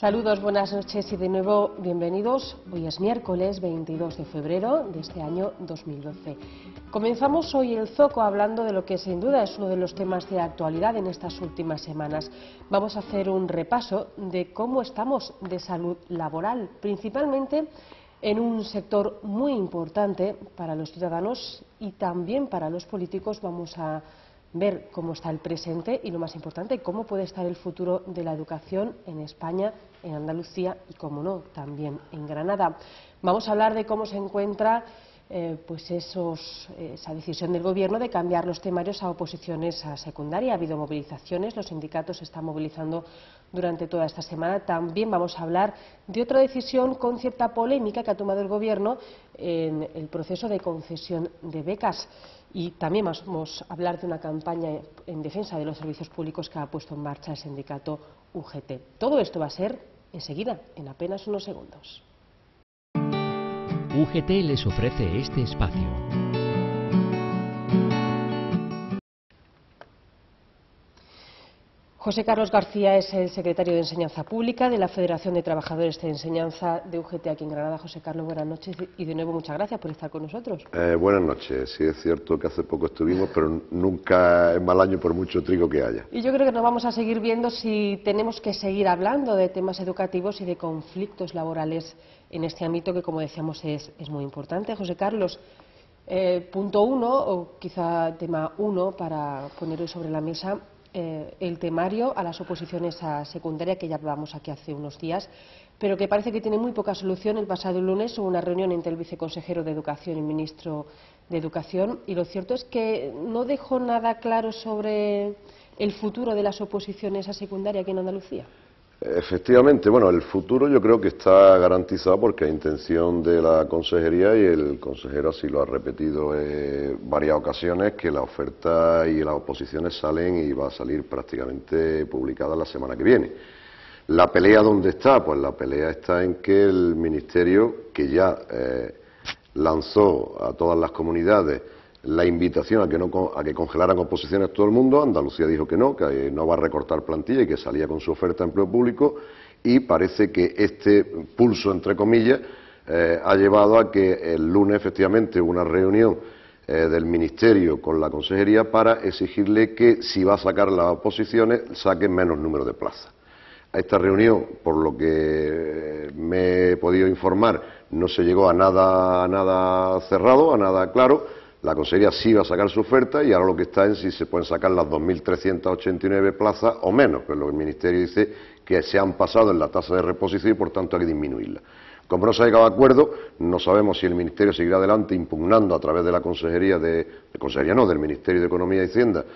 Saludos, buenas noches y de nuevo bienvenidos. Hoy es miércoles 22 de febrero de este año 2012. Comenzamos hoy el Zoco hablando de lo que sin duda es uno de los temas de actualidad en estas últimas semanas. Vamos a hacer un repaso de cómo estamos de salud laboral, principalmente en un sector muy importante para los ciudadanos y también para los políticos. Vamos a ver cómo está el presente y, lo más importante, cómo puede estar el futuro de la educación en España, en Andalucía y, como no, también en Granada. Vamos a hablar de cómo se encuentra esa decisión del Gobierno de cambiar los temarios a oposiciones a secundaria. Ha habido movilizaciones, los sindicatos se están movilizando durante toda esta semana. También vamos a hablar de otra decisión con cierta polémica que ha tomado el Gobierno en el proceso de concesión de becas. Y también vamos a hablar de una campaña en defensa de los servicios públicos que ha puesto en marcha el sindicato UGT. Todo esto va a ser enseguida, en apenas unos segundos. UGT les ofrece este espacio. José Carlos García es el secretario de Enseñanza Pública de la Federación de Trabajadores de Enseñanza de UGT aquí en Granada. José Carlos, buenas noches y de nuevo muchas gracias por estar con nosotros. Buenas noches. Sí, es cierto que hace poco estuvimos, pero nunca es mal año por mucho trigo que haya. Y yo creo que nos vamos a seguir viendo si tenemos que seguir hablando de temas educativos y de conflictos laborales en este ámbito que, como decíamos, es muy importante. José Carlos, punto uno, o quizá tema uno, para ponerlo sobre la mesa, el temario a las oposiciones a secundaria, que ya hablamos aquí hace unos días, pero que parece que tiene muy poca solución. El pasado lunes hubo una reunión entre el viceconsejero de Educación y el ministro de Educación, y lo cierto es que no dejó nada claro sobre el futuro de las oposiciones a secundaria aquí en Andalucía. Efectivamente, bueno, el futuro yo creo que está garantizado porque hay intención de la consejería, y el consejero así lo ha repetido en varias ocasiones, que la oferta y las oposiciones salen y va a salir prácticamente publicada la semana que viene. ¿La pelea dónde está? Pues la pelea está en que el Ministerio, que ya lanzó a todas las comunidades la invitación a que congelaran oposiciones todo el mundo, Andalucía dijo que no va a recortar plantilla y que salía con su oferta de empleo público, y parece que este pulso, entre comillas, ha llevado a que el lunes efectivamente hubo una reunión del Ministerio con la Consejería para exigirle que, si va a sacar las oposiciones, saquen menos número de plazas. A esta reunión, por lo que me he podido informar, no se llegó a nada cerrado, a nada claro. La Consejería sí va a sacar su oferta, y ahora lo que está en si se pueden sacar las 2.389 plazas o menos, pero lo que el Ministerio dice que se han pasado en la tasa de reposición y por tanto hay que disminuirla. Como no se ha llegado a acuerdo, no sabemos si el Ministerio seguirá adelante impugnando a través de la Consejería del Ministerio de Economía y Hacienda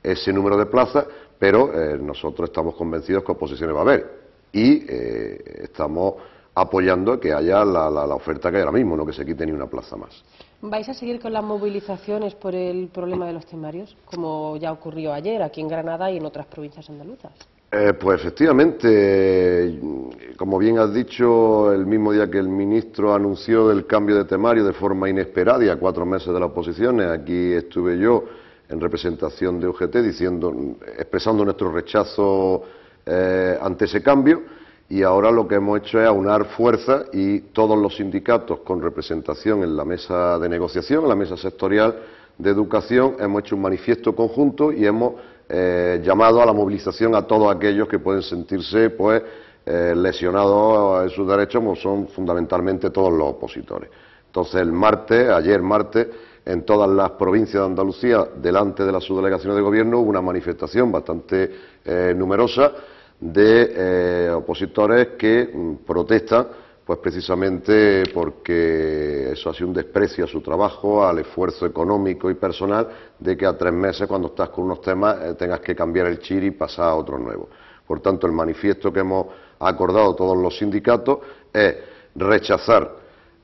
ese número de plazas, pero nosotros estamos convencidos que oposiciones va a haber, y estamos apoyando que haya la oferta que hay ahora mismo, no que se quite ni una plaza más. ¿Vais a seguir con las movilizaciones por el problema de los temarios, como ya ocurrió ayer aquí en Granada y en otras provincias andaluzas? Pues efectivamente, como bien has dicho, el mismo día que el ministro anunció el cambio de temario de forma inesperada y a 4 meses de las oposiciones, aquí estuve yo en representación de UGT expresando nuestro rechazo ante ese cambio. Y ahora lo que hemos hecho es aunar fuerzas, y todos los sindicatos con representación en la mesa de negociación, en la mesa sectorial de educación, hemos hecho un manifiesto conjunto y hemos llamado a la movilización a todos aquellos que pueden sentirse lesionados en sus derechos, como son fundamentalmente todos los opositores. Entonces ayer martes, en todas las provincias de Andalucía, delante de las subdelegaciones de gobierno, hubo una manifestación bastante numerosa de opositores que protestan, pues precisamente porque eso ha sido un desprecio a su trabajo, al esfuerzo económico y personal, de que a 3 meses, cuando estás con unos temas, tengas que cambiar el chiri y pasar a otro nuevo. Por tanto, el manifiesto que hemos acordado todos los sindicatos es rechazar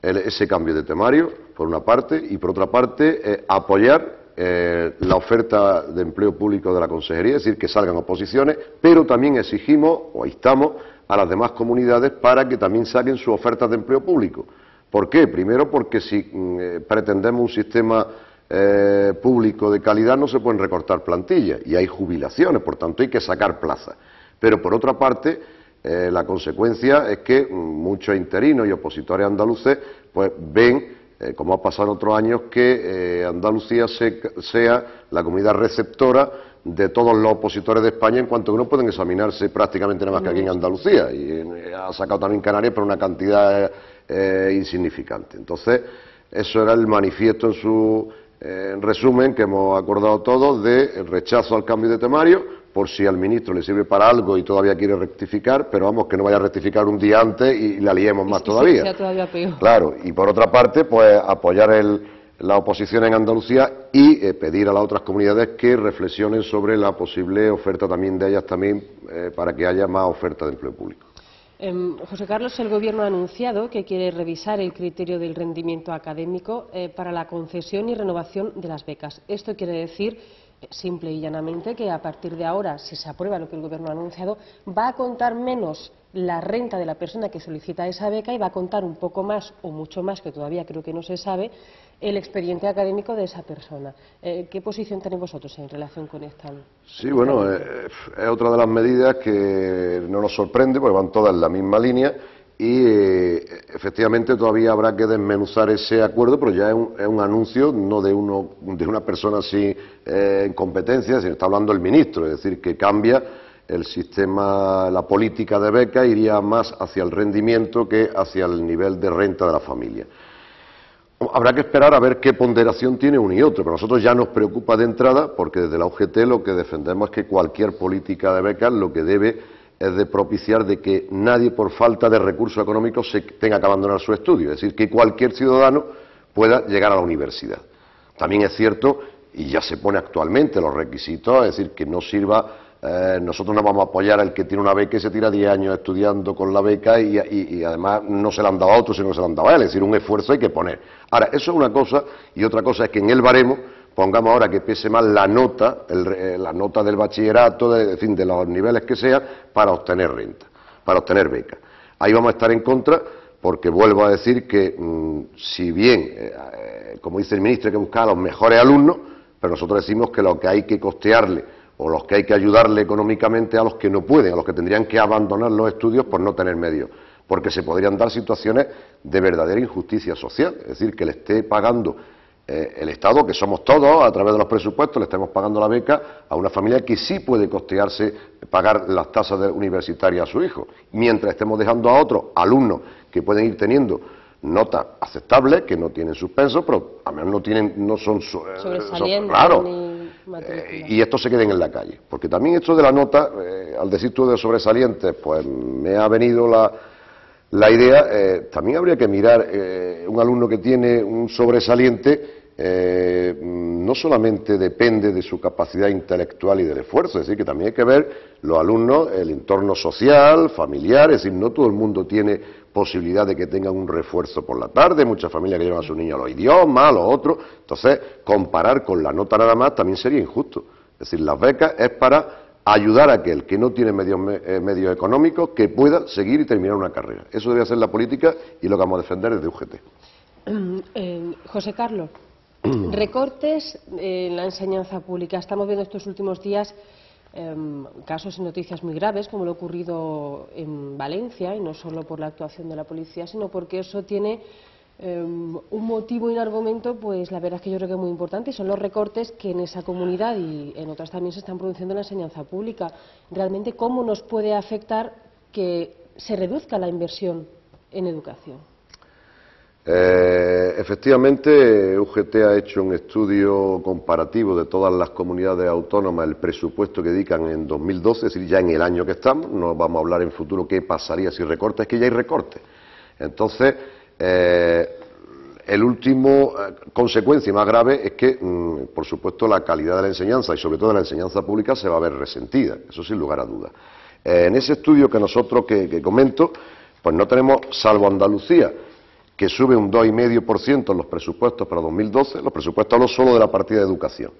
ese cambio de temario, por una parte, y por otra parte, apoyar la oferta de empleo público de la Consejería, es decir, que salgan oposiciones, pero también exigimos o instamos a las demás comunidades para que también saquen sus ofertas de empleo público. ¿Por qué? Primero, porque si pretendemos un sistema público de calidad, no se pueden recortar plantillas, y hay jubilaciones, por tanto hay que sacar plazas. Pero por otra parte, la consecuencia es que muchos interinos y opositores andaluces pues ven, como ha pasado en otros años, que Andalucía sea la comunidad receptora de todos los opositores de España, en cuanto que no pueden examinarse prácticamente nada más que aquí en Andalucía, y ha sacado también Canarias por una cantidad insignificante. Entonces, eso era el manifiesto en su resumen que hemos acordado todos, de rechazo al cambio de temario, por si al ministro le sirve para algo y todavía quiere rectificar, pero vamos, que no vaya a rectificar un día antes y la liemos más todavía. Sea todavía peor. Claro, y por otra parte, pues apoyar la oposición en Andalucía y pedir a las otras comunidades que reflexionen sobre la posible oferta también de ellas para que haya más oferta de empleo público. José Carlos, el Gobierno ha anunciado que quiere revisar el criterio del rendimiento académico para la concesión y renovación de las becas. Esto quiere decir, simple y llanamente, que a partir de ahora, si se aprueba lo que el Gobierno ha anunciado, va a contar menos la renta de la persona que solicita esa beca y va a contar un poco más o mucho más, que todavía creo que no se sabe, el expediente académico de esa persona. ¿Qué posición tenéis vosotros en relación con esta? Sí, bueno, es otra de las medidas que no nos sorprende, porque van todas en la misma línea y efectivamente todavía habrá que desmenuzar ese acuerdo, pero ya es un anuncio no de una persona sin competencia, sino está hablando el ministro, es decir, que cambia el sistema, la política de beca iría más hacia el rendimiento que hacia el nivel de renta de la familia. Habrá que esperar a ver qué ponderación tiene uno y otro, pero a nosotros ya nos preocupa de entrada, porque desde la UGT lo que defendemos es que cualquier política de becas lo que debe es de propiciar de que nadie por falta de recursos económicos se tenga que abandonar su estudio, es decir, que cualquier ciudadano pueda llegar a la universidad. También es cierto, y ya se pone actualmente los requisitos, es decir, que no sirva, nosotros no vamos a apoyar al que tiene una beca y se tira 10 años estudiando con la beca y además no se la han dado a otros, sino que se la han dado a él, es decir, un esfuerzo hay que poner. Ahora, eso es una cosa, y otra cosa es que en el baremo pongamos ahora que pese más la nota, la nota del bachillerato, de los niveles que sea, para obtener renta, para obtener beca. Ahí vamos a estar en contra, porque vuelvo a decir que, si bien, como dice el ministro, hay que buscar a los mejores alumnos, pero nosotros decimos que lo que hay que costearle o los que hay que ayudarle económicamente a los que no pueden, a los que tendrían que abandonar los estudios por no tener medios, porque se podrían dar situaciones de verdadera injusticia social, es decir, que le esté pagando el Estado, que somos todos, a través de los presupuestos, le estemos pagando la beca a una familia que sí puede costearse, pagar las tasas universitarias a su hijo, mientras estemos dejando a otros alumnos que pueden ir teniendo notas aceptables, que no tienen suspenso, pero a menos no son sobresalientes, claro, ni matrículas. Y estos se queden en la calle, porque también esto de la nota, al decir tú de sobresalientes, pues me ha venido la idea, también habría que mirar un alumno que tiene un sobresaliente, no solamente depende de su capacidad intelectual y del esfuerzo, es decir, que también hay que ver los alumnos, el entorno social, familiar, es decir, no todo el mundo tiene posibilidad de que tengan un refuerzo por la tarde, muchas familias que llevan a sus niños a los idiomas, a los otros, entonces comparar con la nota nada más también sería injusto, es decir, las becas es para ayudar a aquel que no tiene medios económicos que pueda seguir y terminar una carrera. Eso debe ser la política y lo que vamos a defender desde UGT. José Carlos, recortes en la enseñanza pública. Estamos viendo estos últimos días casos y noticias muy graves, como lo ocurrido en Valencia, y no solo por la actuación de la policía, sino porque eso tiene un motivo y un argumento, pues la verdad es que yo creo que es muy importante, y son los recortes que en esa comunidad y en otras también se están produciendo en la enseñanza pública. Realmente, ¿cómo nos puede afectar que se reduzca la inversión en educación? Efectivamente, UGT ha hecho un estudio comparativo de todas las comunidades autónomas, el presupuesto que dedican en 2012, es decir, ya en el año que estamos, no vamos a hablar en futuro qué pasaría si recortes, es que ya hay recortes. Entonces, el último consecuencia más grave es que, por supuesto, la calidad de la enseñanza y sobre todo de la enseñanza pública se va a ver resentida, eso sin lugar a dudas. En ese estudio que nosotros que comento, pues no tenemos, salvo Andalucía, que sube un 2,5% en los presupuestos para 2012, los presupuestos hablo solo de la partida de educación.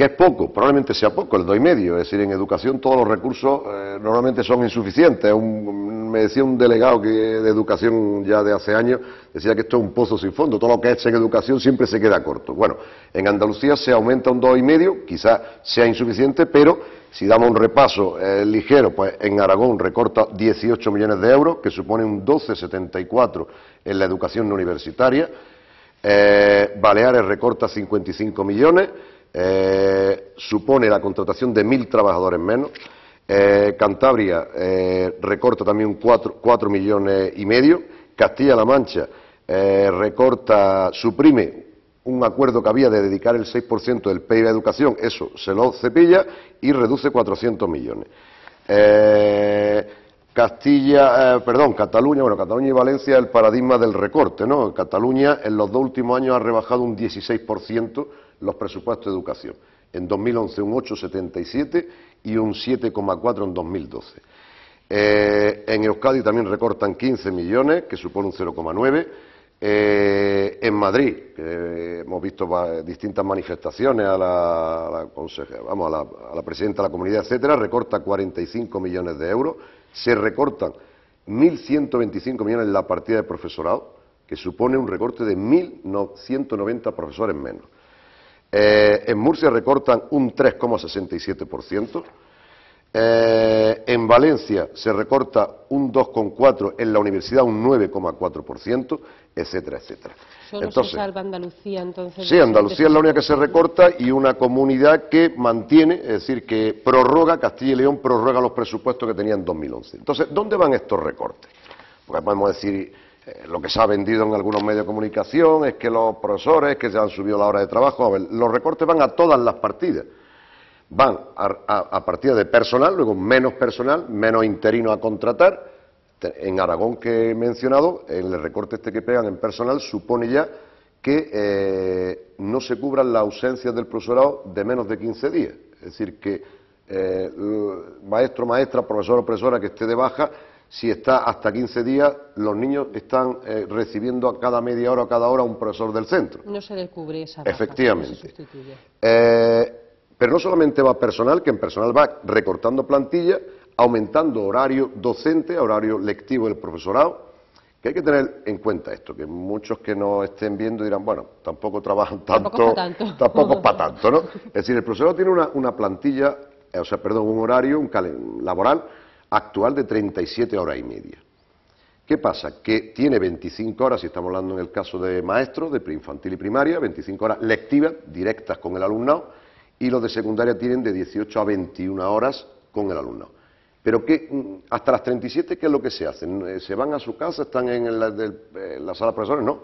que es poco, probablemente sea poco, el 2,5, es decir, en educación todos los recursos normalmente son insuficientes. Me decía un delegado de educación ya de hace años, decía que esto es un pozo sin fondo, todo lo que es en educación siempre se queda corto. Bueno, en Andalucía se aumenta un 2,5, quizás sea insuficiente, pero si damos un repaso ligero, pues en Aragón recorta 18 millones de euros, que supone un 12,74 en la educación no universitaria. Baleares recorta 55 millones, supone la contratación de 1.000 trabajadores menos. Cantabria recorta también 4 millones y medio. Castilla-La Mancha suprime un acuerdo que había de dedicar el 6% del PIB a educación, eso se lo cepilla y reduce 400 millones. Cataluña y Valencia el paradigma del recorte, ¿no? Cataluña en los 2 últimos años ha rebajado un 16% los presupuestos de educación. En 2011 un 8,77 y un 7,4 en 2012. En Euskadi también recortan 15 millones, que supone un 0,9. En Madrid, hemos visto distintas manifestaciones a la presidenta de la comunidad, etcétera, recorta 45 millones de euros. Se recortan 1.125 millones en la partida de profesorado, que supone un recorte de 1.190 profesores menos. En Murcia recortan un 3,67%. En Valencia se recorta un 2,4%, en la universidad un 9,4%, etcétera, etcétera. ¿Solo se salva Andalucía entonces? Sí, Andalucía es la única que se recorta y una comunidad que mantiene, es decir, que prorroga, Castilla y León prorroga los presupuestos que tenía en 2011. Entonces, ¿dónde van estos recortes? Porque podemos decir, lo que se ha vendido en algunos medios de comunicación es que los profesores, que se han subido la hora de trabajo. A ver, los recortes van a todas las partidas. Van a partidas de personal, luego menos personal, menos interinos a contratar. En Aragón, que he mencionado, el recorte que pegan en personal supone ya que no se cubran las ausencias del profesorado de menos de 15 días. Es decir, que maestro, maestra, profesor o profesora que esté de baja, si está hasta 15 días, los niños están recibiendo a cada media hora o cada hora un profesor del centro. No se le cubre esa baja. Efectivamente. Se sustituye. Pero no solamente va personal, que en personal va recortando plantilla, aumentando horario docente, horario lectivo del profesorado, que hay que tener en cuenta esto, que muchos que nos estén viendo dirán, bueno, tampoco trabajan tanto, tampoco es para tanto, ¿no? Es decir, el profesorado tiene una plantilla, un horario laboral actual de 37 horas y media. ¿Qué pasa? Que tiene 25 horas, si estamos hablando en el caso de maestros, de preinfantil y primaria, 25 horas lectivas, directas con el alumnado, y los de secundaria tienen de 18 a 21 horas con el alumnado. Pero que hasta las 37, ¿qué es lo que se hace? ¿Se van a su casa, están en la sala de profesores? No.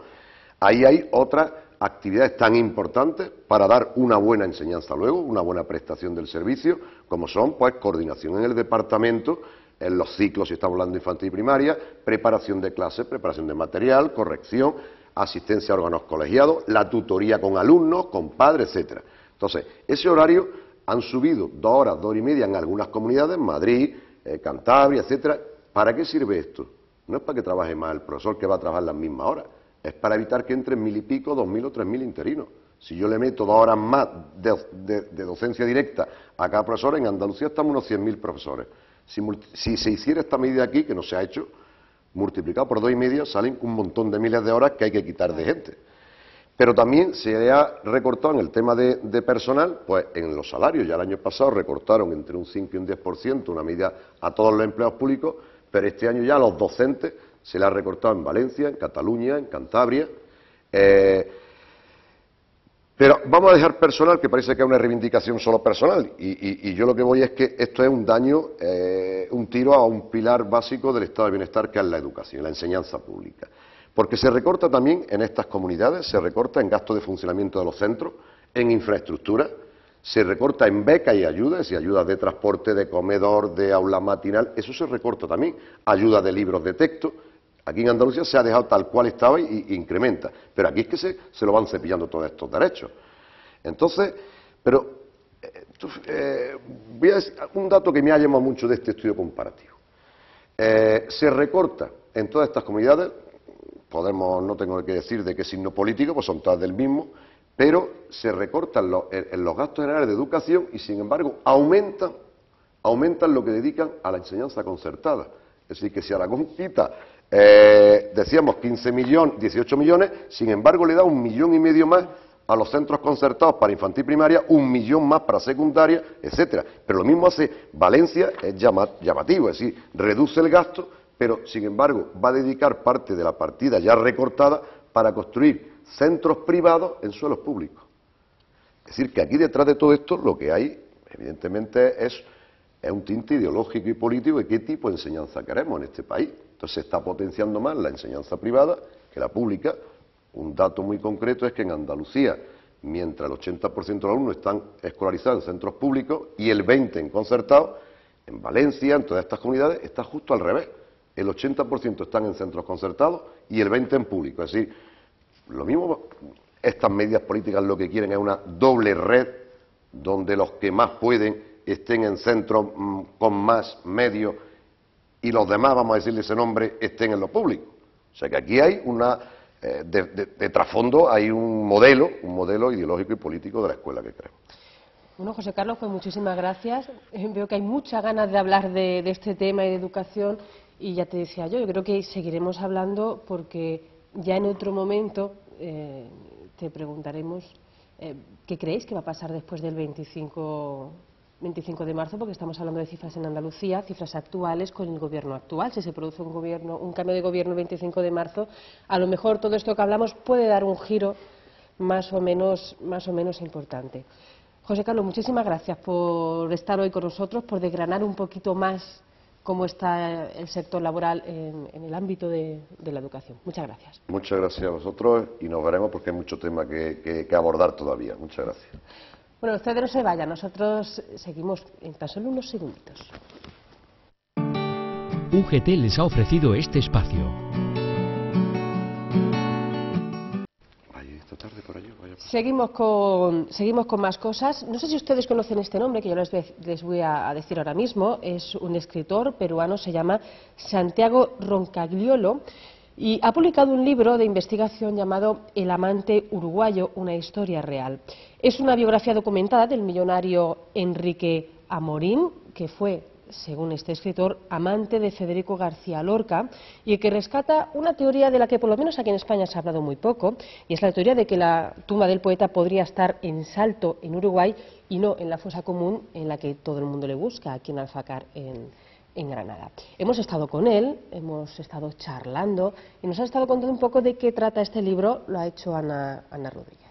Ahí hay otras actividades tan importantes para dar una buena enseñanza luego, una buena prestación del servicio, como son, pues, coordinación en el departamento, en los ciclos, si estamos hablando de infantil y primaria, preparación de clases, preparación de material, corrección, asistencia a órganos colegiados, la tutoría con alumnos, con padres, etcétera. Entonces, ese horario han subido 2 horas, 2 horas y media en algunas comunidades, Madrid, Cantabria, etcétera. ¿Para qué sirve esto? No es para que trabaje más el profesor, que va a trabajar las mismas horas, es para evitar que entren 1.000 y pico, 2.000 o 3.000 interinos. Si yo le meto 2 horas más de docencia directa a cada profesor, en Andalucía estamos unos 100.000 profesores. Si se hiciera esta medida aquí, que no se ha hecho, multiplicado por 2 y medio, salen un montón de miles de horas que hay que quitar de gente. Pero también se ha recortado en el tema de personal, pues en los salarios. Ya el año pasado recortaron entre un 5 y un 10%, una medida a todos los empleados públicos, pero este año ya a los docentes se le ha recortado en Valencia, en Cataluña, en Cantabria. Pero vamos a dejar personal, que parece que es una reivindicación solo personal, y yo lo que voy es que esto es un daño, un tiro a un pilar básico del estado de bienestar, que es la educación, la enseñanza pública. Porque se recorta también en estas comunidades, se recorta en gastos de funcionamiento de los centros, en infraestructura, se recorta en becas y ayudas, es decir, ayudas de transporte, de comedor, de aula matinal, eso se recorta también, ayudas de libros de texto. Aquí en Andalucía se ha dejado tal cual estaba y incrementa, pero aquí es que se lo van cepillando todos estos derechos. Entonces, voy a decir un dato que me ha llamado mucho de este estudio comparativo. Se recorta en todas estas comunidades, no tengo que decir de qué signo político, pues son todas del mismo, pero se recortan en los gastos generales de educación y, sin embargo, aumentan lo que dedican a la enseñanza concertada. Es decir, que si Aragón quita, decíamos, 18 millones, sin embargo, le da 1,5 millones más a los centros concertados para infantil primaria, 1 millón más para secundaria, etcétera. Pero lo mismo hace Valencia, es llamativo, es decir, reduce el gasto, pero, sin embargo, va a dedicar parte de la partida ya recortada para construir centros privados en suelos públicos. Es decir, que aquí detrás de todo esto lo que hay, evidentemente, es un tinte ideológico y político de qué tipo de enseñanza queremos en este país. Entonces se está potenciando más la enseñanza privada que la pública. Un dato muy concreto es que en Andalucía, mientras el 80% de los alumnos están escolarizados en centros públicos y el 20% en concertados, en Valencia, en todas estas comunidades, está justo al revés. El 80% están en centros concertados y el 20% en público. Es decir, lo mismo, estas medidas políticas lo que quieren es una doble red donde los que más pueden estén en centros con más medios y los demás, vamos a decirle ese nombre, estén en lo público. O sea que aquí hay de trasfondo hay un modelo ideológico y político de la escuela que queremos. Bueno, José Carlos, pues muchísimas gracias. Veo que hay muchas ganas de hablar de este tema y de educación, y ya te decía yo creo que seguiremos hablando porque ya en otro momento te preguntaremos qué creéis que va a pasar después del 25 de marzo, porque estamos hablando de cifras en Andalucía, cifras actuales con el gobierno actual. Si se produce un cambio de gobierno el 25 de marzo, a lo mejor todo esto que hablamos puede dar un giro más o menos importante. José Carlos, muchísimas gracias por estar hoy con nosotros, por desgranar un poquito más cómo está el sector laboral en el ámbito de la educación. Muchas gracias. Muchas gracias a vosotros y nos veremos porque hay mucho tema que abordar todavía. Muchas gracias. Bueno, ustedes no se vayan, nosotros seguimos en tan solo unos segunditos. UGT les ha ofrecido este espacio. Seguimos con más cosas. No sé si ustedes conocen este nombre, que yo les voy a decir ahora mismo. Es un escritor peruano, se llama Santiago Roncagliolo, y ha publicado un libro de investigación llamado El amante uruguayo, una historia real. Es una biografía documentada del millonario Enrique Amorín, que fue, según este escritor, amante de Federico García Lorca, y que rescata una teoría de la que por lo menos aquí en España se ha hablado muy poco, y es la teoría de que la tumba del poeta podría estar en Salto, en Uruguay, y no en la fosa común en la que todo el mundo le busca, aquí en Alfacar, en Granada. Hemos estado con él, hemos estado charlando y nos ha estado contando un poco de qué trata este libro. Lo ha hecho Ana Rodríguez.